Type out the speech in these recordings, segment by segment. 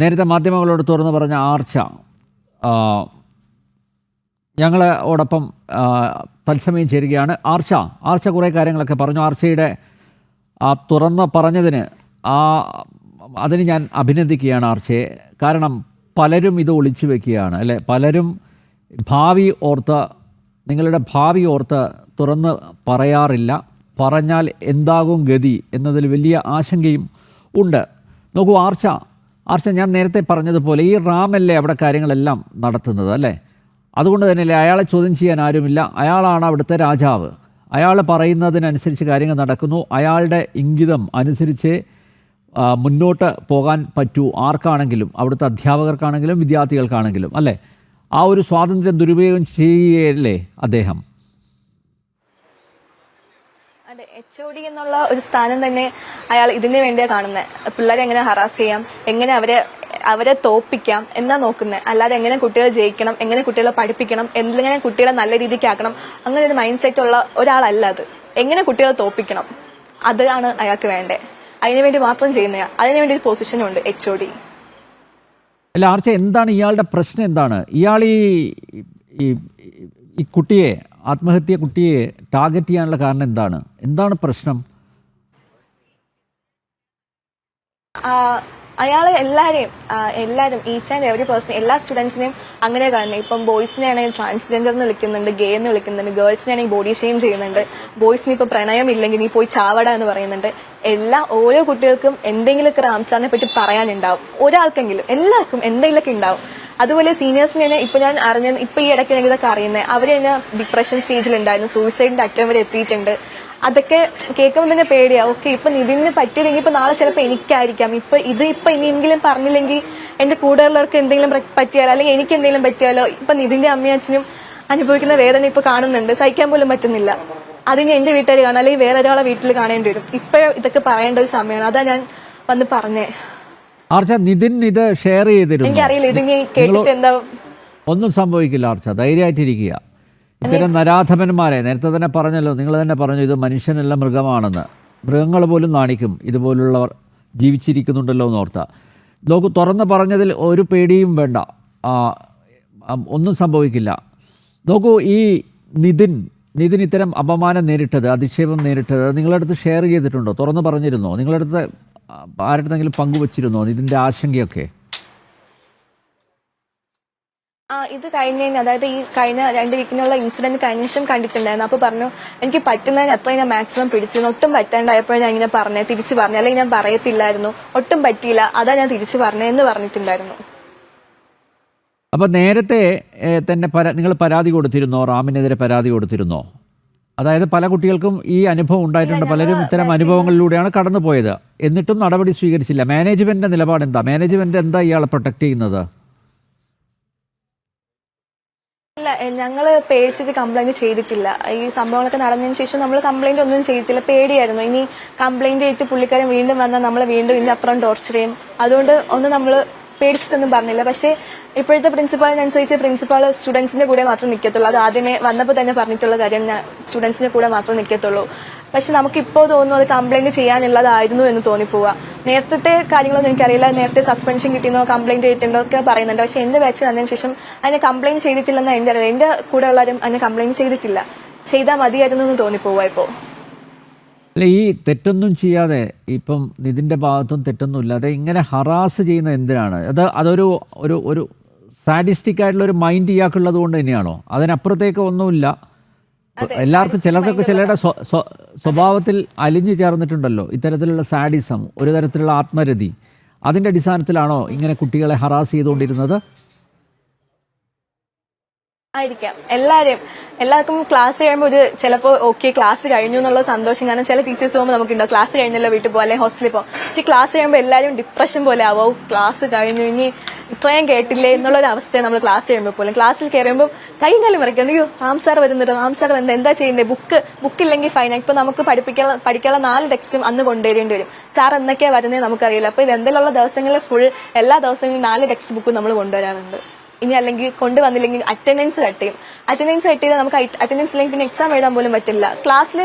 നേരത്തെ മാധ്യമങ്ങളോട് തുറന്നു പറഞ്ഞ ആർച്ച ഞങ്ങളോടൊപ്പം തത്സമയം ചേരുകയാണ്. ആർച്ച കുറേ കാര്യങ്ങളൊക്കെ പറഞ്ഞു. ആർച്ചയുടെ തുറന്ന് പറഞ്ഞതിന് അതിന് ഞാൻ അഭിനന്ദിക്കുകയാണ് ആർച്ചയെ. കാരണം പലരും ഇത് ഒളിച്ചു വെക്കുകയാണ് അല്ലേ, പലരും നിങ്ങളുടെ ഭാവി ഓർത്ത് തുറന്ന് പറയാറില്ല. പറഞ്ഞാൽ എന്താകും ഗതി എന്നതിൽ വലിയ ആശങ്കയും ഉണ്ട്. നോക്കൂ ആർച്ച ഞാൻ നേരത്തെ പറഞ്ഞതുപോലെ ഈ റാമല്ലേ അവിടെ കാര്യങ്ങളെല്ലാം നടത്തുന്നത് അല്ലേ. അതുകൊണ്ട് തന്നെയല്ലേ അയാളെ ചോദ്യം ചെയ്യാൻ ആരുമില്ല. അയാളാണ് അവിടുത്തെ രാജാവ്. അയാൾ പറയുന്നതിനനുസരിച്ച് കാര്യങ്ങൾ നടക്കുന്നു. അയാളുടെ ഇംഗിതം അനുസരിച്ച് മുന്നോട്ട് പോകാൻ പറ്റൂ ആർക്കാണെങ്കിലും, അവിടുത്തെ അധ്യാപകർക്കാണെങ്കിലും വിദ്യാർത്ഥികൾക്കാണെങ്കിലും അല്ലേ. ആ ഒരു സ്വാതന്ത്ര്യം ദുരുപയോഗം ചെയ്യുകയല്ലേ അദ്ദേഹം. അതെ, HOD എന്നുള്ള ഒരു സ്ഥാനം തന്നെ അയാൾ ഇതിനു വേണ്ടിയാണ് കാണുന്നത്. പിള്ളേരെ എങ്ങനെ ഹറാസ് ചെയ്യാം, എങ്ങനെ അവരെ തോപ്പിക്കാം എന്നാ നോക്കുന്നത്. അല്ലാതെ എങ്ങനെ കുട്ടികളെ ജയിക്കണം, എങ്ങനെ കുട്ടികളെ പഠിപ്പിക്കണം, എങ്ങനെ കുട്ടികളെ നല്ല രീതിക്ക് ആക്കണം, അങ്ങനെ ഒരു മൈൻഡ് സെറ്റ് ഉള്ള ഒരാളല്ല അത്. എങ്ങനെ കുട്ടികളെ തോപ്പിക്കണം അതാണ് അയാൾക്ക് വേണ്ടത്. അതിനുവേണ്ടി മാത്രം ചെയ്യുന്ന, അതിനുവേണ്ടി ഒരു പൊസിഷനുണ്ട് HOD. അല്ല ആർച്ച, എന്താണ് ഇയാളുടെ പ്രശ്നം? എന്താണ് ഇയാൾ ഈ കുട്ടിയെ, ആത്മഹത്യ കുട്ടിയെ ടാർഗറ്റ് ചെയ്യാനുള്ള കാരണം എന്താണ് പ്രശ്നം? അയാള് എല്ലാരും ഈച്ച് ആൻഡ് എവറി പേഴ്സൺ, എല്ലാ സ്റ്റുഡൻസിനെയും അങ്ങനെ കാണുന്നത്. ഇപ്പം ബോയ്സിനെ ആണെങ്കിൽ ട്രാൻസ്ജെൻഡർ എന്ന് വിളിക്കുന്നുണ്ട്, ഗേ എന്ന് വിളിക്കുന്നുണ്ട്, ഗേൾസിനെ ആണെങ്കിൽ ബോഡി ഷെയിം ചെയ്യുന്നുണ്ട്, ബോയ്സിന് ഇപ്പൊ പ്രണയം ഇല്ലെങ്കിൽ നീ പോയി ചാവട എന്ന് പറയുന്നുണ്ട്. ഓരോ കുട്ടികൾക്കും എന്തെങ്കിലുമൊക്കെ റാംസാറിനെ പറ്റി പറയാനുണ്ടാവും. ഒരാൾക്കെങ്കിലും, എല്ലാവർക്കും എന്തെങ്കിലുമൊക്കെ ഉണ്ടാവും. അതുപോലെ സീനിയേഴ്സിനെ ഇപ്പൊ ഞാൻ ഇപ്പൊ ഈ ഇടയ്ക്ക് ഞാൻ ഇതൊക്കെ അറിയുന്നത്, അവര് തന്നെ ഡിപ്രഷൻ സ്റ്റേജിലുണ്ടായിരുന്നു, സൂയിസൈഡിന്റെ അറ്റം വരെ എത്തിയിട്ടുണ്ട്. അതൊക്കെ കേൾക്കുമ്പോൾ തന്നെ പേടിയാ. ഓക്കെ, ഇപ്പൊ നിതിന് പറ്റിയില്ലെങ്കിൽ ഇപ്പൊ നാളെ ചിലപ്പോൾ എനിക്കായിരിക്കാം. ഇപ്പൊ ഇനിയെങ്കിലും പറഞ്ഞില്ലെങ്കിൽ എന്റെ കൂടെയുള്ളവർക്ക് എന്തെങ്കിലും പറ്റിയാലോ, അല്ലെങ്കിൽ എനിക്ക് എന്തെങ്കിലും പറ്റിയാലോ. ഇപ്പൊ നിതിന്റെ അമ്മയും അച്ഛനും അനുഭവിക്കുന്ന വേദന ഇപ്പൊ കാണുന്നുണ്ട്, സഹിക്കാൻ പോലും പറ്റുന്നില്ല. അതിന് എന്റെ വീട്ടുകാർ കാണാം, അല്ലെങ്കിൽ വേറെ ഒരാളെ വീട്ടിൽ കാണേണ്ടി വരും. ഇപ്പൊ ഇതൊക്കെ പറയേണ്ട ഒരു സമയമാണ്. അതാ ഞാൻ വന്ന് പറഞ്ഞേ. ആർച്ച, നിതിൻ ഇത് ഷെയർ ചെയ്തിരുന്നു. എനിക്കറിയില്ല ഇതിന് കേട്ടിട്ട് എന്താ. ഒന്നും സംഭവിക്കില്ല ആർച്ച, ധൈര്യമായിട്ടിരിക്കുക. ഇത്തരം നരാധമന്മാരെ നേരത്തെ തന്നെ പറഞ്ഞല്ലോ, നിങ്ങൾ തന്നെ പറഞ്ഞു ഇത് മനുഷ്യനല്ല മൃഗമാണെന്ന്. മൃഗങ്ങൾ പോലും നാണിക്കും ഇതുപോലുള്ളവർ ജീവിച്ചിരിക്കുന്നുണ്ടല്ലോ എന്നോർത്ത. നോക്കൂ, തുറന്ന് പറഞ്ഞതിൽ ഒരു പേടിയും വേണ്ട, ഒന്നും സംഭവിക്കില്ല. നോക്കൂ, ഈ നിതിൻ ഇത്തരം അപമാനം നേരിട്ടത്, അധിക്ഷേപം നേരിട്ടത് നിങ്ങളടുത്ത് ഷെയർ ചെയ്തിട്ടുണ്ടോ? തുറന്ന് പറഞ്ഞിരുന്നോ? നിങ്ങളടുത്ത് ആരുടെങ്കിലും പങ്കുവച്ചിരുന്നോ ഇതിൻ്റെ ആശങ്കയൊക്കെ? ഇത് അതായത് ഈ കഴിഞ്ഞ 2 വീക്കിനുള്ള ഇൻസിഡന്റ് കഴിഞ്ഞ ശേഷം കണ്ടിട്ടുണ്ടായിരുന്നു. അപ്പൊ പറഞ്ഞു എനിക്ക് പറ്റുന്നതിന് അത്രയും ഞാൻ മാക്സിമം പിടിച്ചിരുന്നു. ഒട്ടും പറ്റാണ്ടായപ്പോഴും ഞാൻ ഇങ്ങനെ തിരിച്ചു പറഞ്ഞു, അല്ലെങ്കിൽ ഞാൻ പറയത്തില്ലായിരുന്നു, ഒട്ടും പറ്റിയില്ല, അതാ ഞാൻ തിരിച്ചു പറഞ്ഞതെന്ന് പറഞ്ഞിട്ടുണ്ടായിരുന്നു. അപ്പൊ നേരത്തെ തന്നെ നിങ്ങൾ പരാതി കൊടുത്തിരുന്നോ? റാമിനെതിരെ പരാതി കൊടുത്തിരുന്നോ? അതായത് പല കുട്ടികൾക്കും ഈ അനുഭവം ഉണ്ടായിട്ടുണ്ട്, പലരും ഇത്തരം അനുഭവങ്ങളിലൂടെയാണ് കടന്നുപോയത്. എന്നിട്ടും നടപടി സ്വീകരിച്ചില്ല. മാനേജ്മെന്റിന്റെ നിലപാട് എന്താ? മാനേജ്മെന്റ് എന്താ ഇയാളെ പ്രൊട്ടക്ട് ചെയ്യുന്നത്? ഇല്ല, ഞങ്ങള് പേടിച്ചിട്ട് കംപ്ലൈന്റ് ചെയ്തിട്ടില്ല. ഈ സംഭവങ്ങളൊക്കെ നടന്നതിന് ശേഷം നമ്മൾ കംപ്ലൈന്റ് ഒന്നും ചെയ്തിട്ടില്ല. പേടിയായിരുന്നു, ഇനി കംപ്ലൈന്റ് ചെയ്തിട്ട് പുള്ളിക്കാരൻ വീണ്ടും വന്നാൽ നമ്മളെ വീണ്ടും ഇതിന്റെ അപ്പുറം ടോർച്ചർ ചെയ്യും. അതുകൊണ്ട് നമ്മള് പേടിച്ചിട്ടൊന്നും പറഞ്ഞില്ല. പക്ഷെ ഇപ്പോഴത്തെ പ്രിൻസിപ്പാളിനനുസരിച്ച് പ്രിൻസിപ്പാൾ സ്റ്റുഡൻസിന്റെ കൂടെ മാത്രം നിൽക്കത്തുള്ളൂ. അത് ആദ്യമേ വന്നപ്പോൾ തന്നെ പറഞ്ഞിട്ടുള്ള കാര്യം, ഞാൻ സ്റ്റുഡൻസിന്റെ കൂടെ മാത്രം നിൽക്കത്തുള്ളൂ. പക്ഷെ നമുക്കിപ്പോ തോന്നുന്നു അത് കംപ്ലൈന്റ് ചെയ്യാനുള്ളതായിരുന്നു എന്ന് തോന്നിപ്പോവാ. നേരത്തെ കാര്യങ്ങളൊന്നും എനിക്കറിയില്ല, നേരത്തെ സസ്പെൻഷൻ കിട്ടിയെന്നോ കംപ്ലൈന്റ് ചെയ്തിട്ടുണ്ടോ ഒക്കെ പറയുന്നുണ്ട്. പക്ഷെ എന്റെ ബാച്ച് വന്നതിന് ശേഷം അതിനെ കംപ്ലൈന്റ് ചെയ്തിട്ടില്ലെന്ന് എന്റെ അറിയില്ല. എന്റെ കൂടെ ഉള്ളവരും അതിനെ കംപ്ലൈന്റ് ചെയ്തിട്ടില്ല. ചെയ്താൽ മതിയായിരുന്നു എന്ന് തോന്നിപ്പോവാ ഇപ്പോ. അല്ല, ഈ തെറ്റൊന്നും ചെയ്യാതെ, ഇപ്പം നിതിൻ്റെ ഭാഗത്തും തെറ്റൊന്നും ഇല്ലാതെ ഇങ്ങനെ ഹറാസ് ചെയ്യുന്നത് എന്തിനാണ്? അതൊരു ഒരു സാഡിസ്റ്റിക് ആയിട്ടുള്ള ഒരു മൈൻഡ് ഇയാൾക്കുള്ളത് കൊണ്ട് തന്നെയാണോ? അതിനപ്പുറത്തേക്ക് ഒന്നുമില്ല. എല്ലാവർക്കും ചിലർക്കൊക്കെ ചിലരുടെ സ്വഭാവത്തിൽ അലിഞ്ഞു ചേർന്നിട്ടുണ്ടല്ലോ ഇത്തരത്തിലുള്ള സാഡിസം, ഒരു തരത്തിലുള്ള ആത്മരതി. അതിൻ്റെ അടിസ്ഥാനത്തിലാണോ ഇങ്ങനെ കുട്ടികളെ ഹറാസ് ചെയ്തുകൊണ്ടിരുന്നത്? ആയിരിക്കാം. എല്ലാവർക്കും ക്ലാസ് കഴിയുമ്പോൾ ചിലപ്പോ ഓക്കെ ക്ലാസ് കഴിഞ്ഞു എന്നുള്ള സന്തോഷം. കാരണം ചില ടീച്ചേഴ്സ് പോകുമ്പോൾ നമുക്കുണ്ടോ ക്ലാസ് കഴിഞ്ഞല്ലോ വീട്ടിൽ പോകും, അല്ലെങ്കിൽ ഹോസ്റ്റലിൽ പോകും. പക്ഷെ ക്ലാസ് കഴിയുമ്പോൾ എല്ലാവരും ഡിപ്രഷൻ പോലെ ആവും. ക്ലാസ് കഴിഞ്ഞു, ഇനി ഇത്രയും കേട്ടില്ലേ എന്നുള്ളൊരു അവസ്ഥയെ നമ്മൾ ക്ലാസ് കഴിയുമ്പോൾ പോലും. ക്ലാസ്സിൽ കയറുമ്പോൾ കൈകാലം മറിക്കണം, അയ്യോ റാം സാർ വരുന്നുണ്ട്, റാം സാർ എന്താ ചെയ്യേണ്ടത്, ബുക്കില്ലെങ്കിൽ ഫൈൻ. ഇപ്പൊ നമുക്ക് പഠിക്കാനുള്ള 4 ടെക്സ്റ്റും അന്ന് കൊണ്ടുവരേണ്ടി വരും. സാർ എന്തൊക്കെയാ വരുന്നത് നമുക്കറിയില്ല. അപ്പൊ ഇത് എന്തെങ്കിലുള്ള ദിവസങ്ങളിൽ എല്ലാ ദിവസങ്ങളിലും 4 ടെക്സ്റ്റ് ബുക്കും നമ്മൾ കൊണ്ടുവരാറുണ്ട്. ഇനി അല്ലെങ്കിൽ കൊണ്ടുവന്നില്ലെങ്കിൽ അറ്റൻഡൻസ് കട്ട് ചെയ്യും. അറ്റൻഡൻസ് കട്ട് ചെയ്താൽ നമുക്ക് അറ്റൻഡൻസ് ഇല്ലെങ്കിൽ പിന്നെ എക്സാം എഴുതാൻ പോലും പറ്റില്ല. ക്ലാസ്സിൽ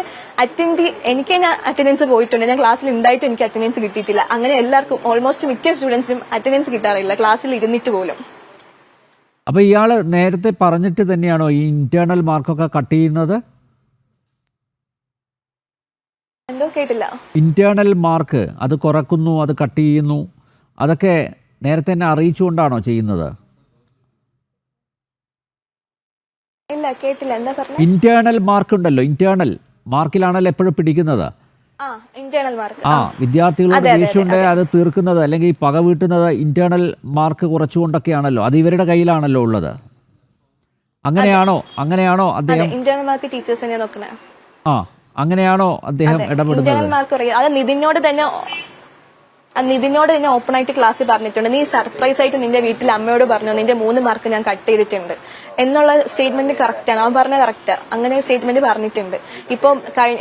എനിക്ക് തന്നെ അറ്റൻഡൻസ് പോയിട്ടുണ്ട്. ഞാൻ ക്ലാസ്സിൽ ഉണ്ടായിട്ട് എനിക്ക് അറ്റൻഡൻസ് കിട്ടിയിട്ടില്ല. അങ്ങനെ എല്ലാവർക്കും ഓൾമോസ്റ്റ് മിക്ക സ്റ്റുഡൻസിനും അറ്റൻഡൻസ് കിട്ടാറില്ല ക്ലാസ്സിൽ ഇരുന്നിട്ട് പോലും. അപ്പോൾ ഇയാൾ നേരത്തെ പറഞ്ഞിട്ട് തന്നെയാണോ ഈ ഇന്റേണൽ മാർക്കൊക്കെ കട്ട് ചെയ്യുന്നത്? എന്തോ കേട്ടില്ല. ഇന്റേണൽ മാർക്ക് അത് കുറക്കുന്നു, അത് കട്ട് ചെയ്യുന്നു, അതൊക്കെ നേരത്തെ തന്നെ അറിയിച്ചുകൊണ്ടാണോ ചെയ്യുന്നത്? ഇല്ല, കേട്ടില്ല. എന്താ പറഞ്ഞത്? ഇന്റേണൽ മാർക്ക് ഉണ്ടല്ലോ, ഇന്റേണൽ മാർക്കിലാണല്ലോ എപ്പോഴും പിടിക്കുന്നത്. Internal mark. വിദ്യാർത്ഥികളുടെ ദേഷ്യമുണ്ട് അത് തീർക്കുന്നത് അല്ലെങ്കിൽ പക വീട്ടുന്നത് ഇന്റേണൽ മാർക്ക് കുറച്ചുകൊണ്ടൊക്കെയാണല്ലോ. അത് ഇവരുടെ കയ്യിലാണല്ലോ ഉള്ളത്. അങ്ങനെയാണോ അദ്ദേഹം? ഇന്റേണൽ മാർക്ക് ടീച്ചേഴ്സ് തന്നെ നോക്കണേ. അങ്ങനെയാണോ അദ്ദേഹം ഇടപെടുന്നത്? ഇന്റേണൽ മാർക്ക് അറിയാം. അത് നിതിനോട് തന്നെ ഓപ്പൺ ആയിട്ട് ക്ലാസ്സിൽ പറഞ്ഞിട്ടുണ്ട്. നീ സർപ്രൈസ് ആയിട്ട് നിന്റെ വീട്ടിൽ അമ്മയോട് പറഞ്ഞു നിന്റെ 3 മാർക്ക് ഞാൻ കട്ട് ചെയ്തിട്ടുണ്ട് എന്നുള്ള സ്റ്റേറ്റ്മെന്റ് കറക്റ്റ് ആണ്. അവൻ പറഞ്ഞ കറക്റ്റാ. അങ്ങനെ സ്റ്റേറ്റ്മെന്റ് പറഞ്ഞിട്ടുണ്ട്. ഇപ്പം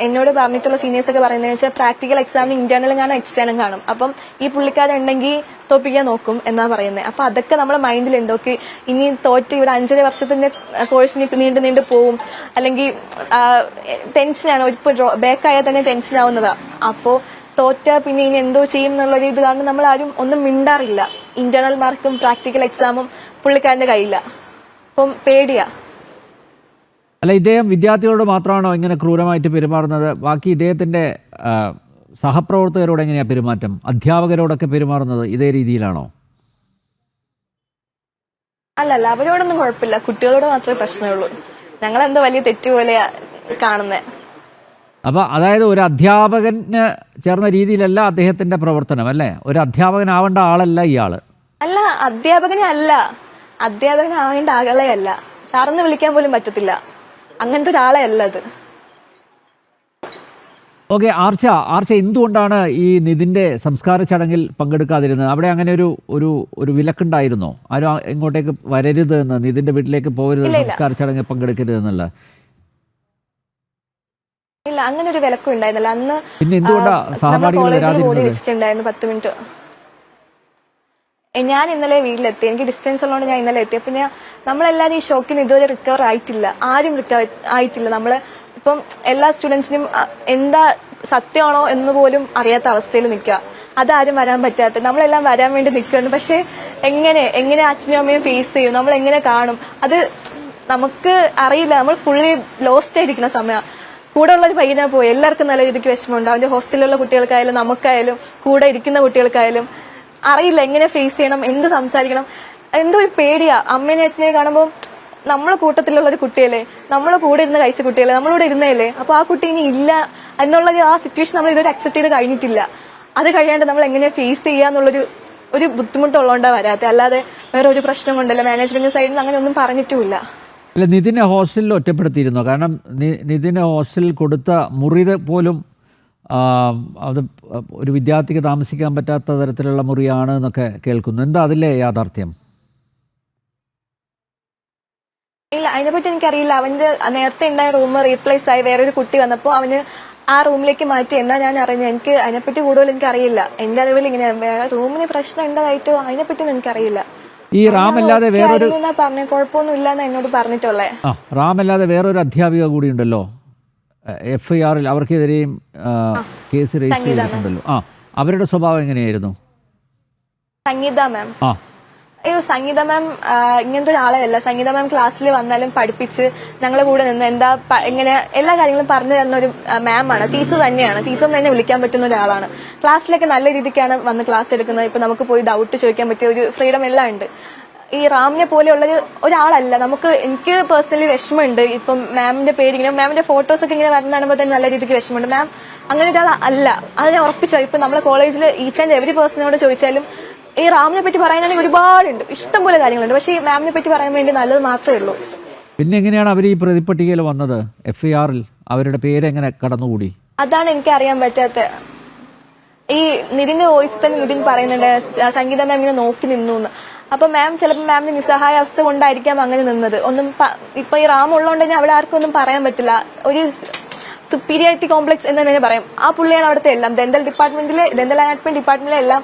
എന്നോട് പറഞ്ഞിട്ടുള്ള സീനിയേഴ്സ് ഒക്കെ പറയുന്നത് വെച്ചാൽ പ്രാക്ടിക്കൽ എക്സാമിന് ഇന്റേണലും കാണും എക്സ്റ്റേണലും കാണും. അപ്പം ഈ പുള്ളിക്കാരുണ്ടെങ്കിൽ തോപ്പിക്കാൻ നോക്കും എന്നാ പറയുന്നത്. അപ്പൊ അതൊക്കെ നമ്മുടെ മൈൻഡിലുണ്ട്. ഓക്കെ, ഇനി തോറ്റ് ഇവിടെ 5.5 വർഷത്തിന്റെ കോഴ്സിന് നീണ്ടു പോവും, അല്ലെങ്കിൽ ടെൻഷനാണ്. ഇപ്പൊ ബാക്കായാൽ തന്നെ ടെൻഷൻ ആവുന്നതാ. അപ്പോ തോറ്റ പിന്നെ ഇനി എന്തോ ചെയ്യും എന്നുള്ളൊരു ഇത് കാരണം നമ്മൾ ആരും ഒന്നും മിണ്ടാറില്ല. ഇന്റേണൽ മാർക്കും പ്രാക്ടിക്കൽ എക്സാമും പുള്ളിക്കാരന്റെ കയ്യില്ല. അപ്പം പേടിയാ. അല്ല, ഇദ്ദേഹം വിദ്യാർത്ഥികളോട് മാത്രമാണോ ഇങ്ങനെ ക്രൂരമായിട്ട് പെരുമാറുന്നത്? ബാക്കി ഇദ്ദേഹത്തിന്റെ സഹപ്രവർത്തകരോട് എങ്ങനെയാ പെരുമാറ്റം? അധ്യാപകരോടൊക്കെ പെരുമാറുന്നത് ഇതേ രീതിയിലാണോ? അല്ലല്ല, അവരോടൊന്നും കുഴപ്പമില്ല. കുട്ടികളോട് മാത്രമേ പ്രശ്നമുള്ളൂ. ഞങ്ങളെന്തോ വലിയ തെറ്റുപോലെയാ കാണുന്നത്. അപ്പോൾ അതായത് ഒരു അധ്യാപകന് ചേർന്ന രീതിയിലല്ല അദ്ദേഹത്തിന്റെ പ്രവർത്തനം അല്ലേ? ഒരു അധ്യാപകനാവേണ്ട ആളല്ല ഇയാള്. അല്ല, അധ്യാപകനാവേണ്ട ആളെ അല്ല. സാറെന്ന് വിളിക്കാൻ പോലും പറ്റത്തില്ല. അങ്ങനത്തെ ഒരാളെ അല്ല അത്. ഓക്കെ, ആർച്ച എന്തുകൊണ്ടാണ് ഈ നിതിന്റെ സംസ്കാര ചടങ്ങിൽ പങ്കെടുക്കാതിരുന്നത്? അവിടെ അങ്ങനെ ഒരു വിലക്കുണ്ടായിരുന്നോ? ആരും ഇങ്ങോട്ടേക്ക് വരരുത് എന്ന്, നിതിന്റെ വീട്ടിലേക്ക് പോകരുത്, സംസ്കാര ചടങ്ങിൽ പങ്കെടുക്കരുത് എന്നുള്ള? ഇല്ല, അങ്ങനെ ഒരു വിലക്കും ഉണ്ടായിരുന്നില്ല അന്ന്. പിന്നെ എന്തുകൊണ്ടാ സഹപാഠികൾ വരാതിരുന്നത്? വെച്ചിട്ടുണ്ടായിരുന്നു 10 മിനിറ്റ്. ഞാൻ ഇന്നലെ വീട്ടിലെത്തി. എനിക്ക് ഡിസ്റ്റൻസ് ഉള്ളതുകൊണ്ട് ഞാൻ ഇന്നലെ എത്തി. പിന്നെ നമ്മളെല്ലാരും ഈ ഷോക്കിന് ഇതുവരെ റിക്കവർ ആയിട്ടില്ല. ആരും റിക്കവർ ആയിട്ടില്ല. നമ്മള് ഇപ്പം എല്ലാ സ്റ്റുഡൻസിനും എന്താ സത്യമാണോ എന്ന് പോലും അറിയാത്ത അവസ്ഥയിൽ നിൽക്കുക. അതാരും വരാൻ പറ്റാത്ത, നമ്മളെല്ലാം വരാൻ വേണ്ടി നിൽക്കുകയാണ്. പക്ഷെ എങ്ങനെ അച്ഛനും അമ്മയും ഫേസ് ചെയ്യും, നമ്മൾ എങ്ങനെ കാണും, അത് നമുക്ക് അറിയില്ല. നമ്മൾ ഫുള്ളി ലോസ്റ്റ് ആയിരിക്കുന്ന സമയം. കൂടെ ഉള്ളൊരു പയ്യനാ പോയി. എല്ലാവർക്കും നല്ല രീതിക്ക് വിഷമമുണ്ട്. അവന്റെ ഹോസ്റ്റലിലുള്ള കുട്ടികൾക്കായാലും നമുക്കായാലും കൂടെ ഇരിക്കുന്ന കുട്ടികൾക്കായാലും അറിയില്ല എങ്ങനെ ഫേസ് ചെയ്യണം, എന്ത് സംസാരിക്കണം. എന്തോ ഒരു പേടിയാ. അമ്മേനെ അച്ഛനെ കാണുമ്പോൾ നമ്മളെ കൂട്ടത്തിലുള്ള ഒരു കുട്ടിയല്ലേ, നമ്മളെ കൂടെ ഇരുന്ന് കഴിച്ച കുട്ടിയല്ലേ, നമ്മളോട് ഇരുന്നതല്ലേ. അപ്പൊ ആ കുട്ടി ഇനി ഇല്ല എന്നുള്ള ആ സിറ്റുവേഷൻ നമ്മൾ ഇതുവരെ അക്സെപ്റ്റ് ചെയ്ത് കഴിഞ്ഞിട്ടില്ല. അത് കഴിയാണ്ട് നമ്മൾ എങ്ങനെ ഫേസ് ചെയ്യാന്നുള്ളൊരു ബുദ്ധിമുട്ടുള്ളതുകൊണ്ടാ വരാത്തെ. അല്ലാതെ വേറെ ഒരു പ്രശ്നം കൊണ്ടല്ല. മാനേജ്മെന്റ് സൈഡിൽ നിന്ന് അങ്ങനെ ഒന്നും പറഞ്ഞിട്ടുമില്ല. അല്ല, നിതിനെ ഹോസ്റ്റലിൽ ഒറ്റപ്പെടുത്തിയിരുന്നോ? കാരണം നിതിന് ഹോസ്റ്റലിൽ കൊടുത്ത മുറി പോലും അത് ഒരു വിദ്യാർത്ഥിക്ക് താമസിക്കാൻ പറ്റാത്ത തരത്തിലുള്ള മുറിയാണ് എന്നൊക്കെ കേൾക്കുന്നു. എന്താ അതിലെ യാഥാർത്ഥ്യം? ഇല്ല, അതിനെപ്പറ്റി എനിക്കറിയില്ല. അവന്റെ നേരത്തെ ഉണ്ടായ റൂം റീപ്ലേസ് ആയി വേറൊരു കുട്ടി വന്നപ്പോൾ അവന് ആ റൂമിലേക്ക് മാറ്റി എന്നാ ഞാൻ അറിഞ്ഞു. എനിക്ക് അതിനെപ്പറ്റി കൂടുതൽ എനിക്കറിയില്ല. എന്റെ അറിവിൽ ഇങ്ങനെ വേറെ റൂമിന് പ്രശ്നം ഉണ്ടതായിട്ടോ അതിനെപ്പറ്റിയൊന്നും എനിക്കറിയില്ല. ഈ റാമല്ലാതെ വേറൊരു പറഞ്ഞു കുഴപ്പമൊന്നും ഇല്ലെന്ന് എന്നോട് പറഞ്ഞിട്ടുള്ളേ. റാമല്ലാതെ വേറൊരു അധ്യാപിക കൂടി ഉണ്ടല്ലോ FIR-ൽ, അവർക്കെതിരെയും കേസ് രജിസ്റ്റർ ചെയ്തിട്ടുണ്ടല്ലോ. അവരുടെ സ്വഭാവം എങ്ങനെയായിരുന്നു? സംഗീത മാം. സംഗീത മാം ഇങ്ങനത്തെ ഒരാളെ അല്ല. സംഗീത മാം ക്ലാസ്സിൽ വന്നാലും പഠിപ്പിച്ച് ഞങ്ങളെ കൂടെ നിന്ന് എങ്ങനെ എല്ലാ കാര്യങ്ങളും പറഞ്ഞു തരുന്ന ഒരു മാമാണ്. ടീച്ചർ തന്നെയാണ്. ടീച്ചർ തന്നെ വിളിക്കാൻ പറ്റുന്ന ഒരാളാണ്. ക്ലാസ്സിലൊക്കെ നല്ല രീതിക്കാണ് വന്ന് ക്ലാസ് എടുക്കുന്നത്. ഇപ്പൊ നമുക്ക് പോയി ഡൗട്ട് ചോദിക്കാൻ പറ്റിയ ഒരു ഫ്രീഡം എല്ലാം ഉണ്ട്. ഈ റാമിനെ പോലെയുള്ള ഒരാളല്ല. എനിക്ക് പേഴ്സണലി വിഷമമുണ്ട്. ഇപ്പം മാമിന്റെ പേര് ഇങ്ങനെ, മാമിന്റെ ഫോട്ടോസ് ഒക്കെ ഇങ്ങനെ വരണമ്പോൾ തന്നെ നല്ല രീതിക്ക് വിഷമമുണ്ട്. മാം അങ്ങനെ ഒരാൾ അല്ല, അത് ഞാൻ ഉറപ്പിച്ചു. ഇപ്പൊ നമ്മളെ കോളേജിൽ ഈച്ച് ആൻഡ് എവരി പേഴ്സണോട് ചോദിച്ചാലും ഈ റാമിനെ പറ്റി പറയാനാണെങ്കിൽ ഒരുപാടുണ്ട്, ഇഷ്ടംപോലെ കാര്യങ്ങളുണ്ട്. പക്ഷേ ഈ മാമിനെ പറ്റി പറയാൻ വേണ്ടി നല്ലത് മാത്രമേ ഉള്ളൂ. പിന്നെ എങ്ങനെയാണ് അവർ ഈ പ്രതിപട്ടികയിൽ വന്നത്? FIR-ൽ അവരുടെ പേര് എങ്ങനെ കടന്നുകൂടി? അതാണ് എനിക്ക് അറിയാൻ പറ്റാത്ത. ഈ നിതിന്റെ വോയിസ് തന്നെ നിതിൻ പറയുന്നുണ്ട് സംഗീത മാം ഇങ്ങനെ നോക്കി നിന്നു. അപ്പൊ മാം ചിലപ്പോൾ മാമിന്റെ നിസ്സഹായ അവസ്ഥ കൊണ്ടായിരിക്കാം അങ്ങനെ നിന്നത്. ഇപ്പൊ ഈ റാം ഉള്ളതുകൊണ്ട് തന്നെ അവിടെ ആർക്കും ഒന്നും പറയാൻ പറ്റില്ല. ഒരു സുപ്പീരിയോറിറ്റി കോംപ്ലക്സ് എന്ന് തന്നെ പറയാം. ആ പുള്ളിയാണ് അവിടുത്തെ എല്ലാം. ഡെന്റൽ അനാറ്റമി ഡിപ്പാർട്ട്മെന്റിലെ എല്ലാം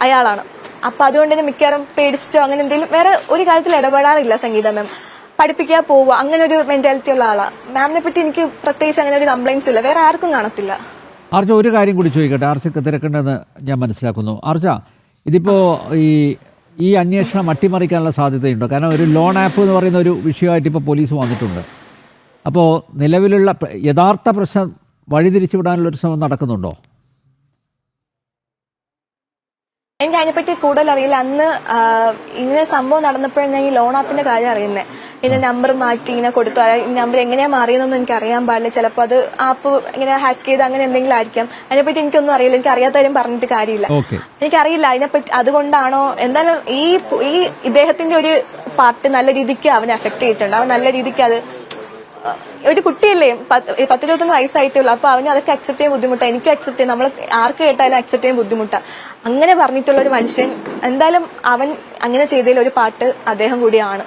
അയാളാണ്. അപ്പൊ അതുകൊണ്ട് തന്നെ മിക്കവാറും പേടിച്ചിട്ടോ അങ്ങനെ എന്തെങ്കിലും വേറെ ഒരു കാര്യത്തിൽ ഇടപെടാറില്ല സംഗീത മാം. പഠിപ്പിക്കാൻ പോവുക അങ്ങനെ ഒരു മെന്റാലിറ്റി ഉള്ള ആളാ. മാമിനെ പറ്റി എനിക്ക് പ്രത്യേകിച്ച് അങ്ങനെ ഒരു കംപ്ലൈന്റ്സ് ഇല്ല, വേറെ ആർക്കും കാണത്തില്ല. ആർച്ച ഒരു കാര്യം കൂടി ചോദിക്കട്ടെ, ആർച്ചക്ക് തിരക്കേണ്ടതെന്ന് ഞാൻ മനസ്സിലാക്കുന്നു. ആർച്ച, ഇതിപ്പോ ഈ അന്വേഷണം അട്ടിമറിക്കാനുള്ള സാധ്യതയുണ്ടോ? കാരണം ഒരു ലോൺ ആപ്പ് എന്ന് പറയുന്ന ഒരു വിഷയമായിട്ട് ഇപ്പോൾ പോലീസ് വന്നിട്ടുണ്ട്. അപ്പോൾ നിലവിലുള്ള യഥാർത്ഥ പ്രശ്നം വഴിതിരിച്ചു വിടാനുള്ള ഒരു ശ്രമം നടക്കുന്നുണ്ടോ? എനിക്ക് അതിനെപ്പറ്റി കൂടുതൽ അറിയില്ല. അന്ന് ഇങ്ങനെ സംഭവം നടന്നപ്പോഴാണ് ഞാൻ ഈ ലോൺ ആപ്പിന്റെ കാര്യം അറിയുന്നത്. ഇതിന്റെ നമ്പർ മാറ്റി ഇങ്ങനെ കൊടുത്തു, ഈ നമ്പർ എങ്ങനെയാ മാറിയെന്നൊന്നും എനിക്ക് അറിയാൻ പാടില്ല. ചിലപ്പോൾ അത് ആപ്പ് ഇങ്ങനെ ഹാക്ക് ചെയ്ത് അങ്ങനെ എന്തെങ്കിലും ആയിരിക്കാം. അതിനെപ്പറ്റി എനിക്കൊന്നും അറിയില്ല. എനിക്ക് അറിയാത്ത കാര്യം പറഞ്ഞിട്ട് കാര്യമില്ല. എനിക്കറിയില്ല അതിനെപ്പറ്റി. അതുകൊണ്ടാണോ എന്തായാലും ഈ ഇദ്ദേഹത്തിന്റെ ഒരു പാർട്ട് നല്ല രീതിക്ക് അവനെ അഫക്ട് ചെയ്തിട്ടുണ്ട്. അവൻ നല്ല രീതിക്ക് അത് ഒരു കുട്ടിയല്ലേ, 10-21 വയസ്സായിട്ടുള്ളൂ. അപ്പൊ അവന് അതൊക്കെ അക്സെപ്റ്റ് ചെയ്യാൻ ബുദ്ധിമുട്ടാണ്. എനിക്കും അക്സെപ്റ്റ് ചെയ്യാം, നമ്മൾ ആർക്ക് കേട്ടാലും അക്സെപ്റ്റ് ചെയ്യാൻ ബുദ്ധിമുട്ടാണ്. അങ്ങനെ പറഞ്ഞിട്ടുള്ള ഒരു മനുഷ്യൻ എന്തായാലും അവൻ അങ്ങനെ ചെയ്തതിൽ ഒരു പാർട്ട് അദ്ദേഹം കൂടിയാണ്.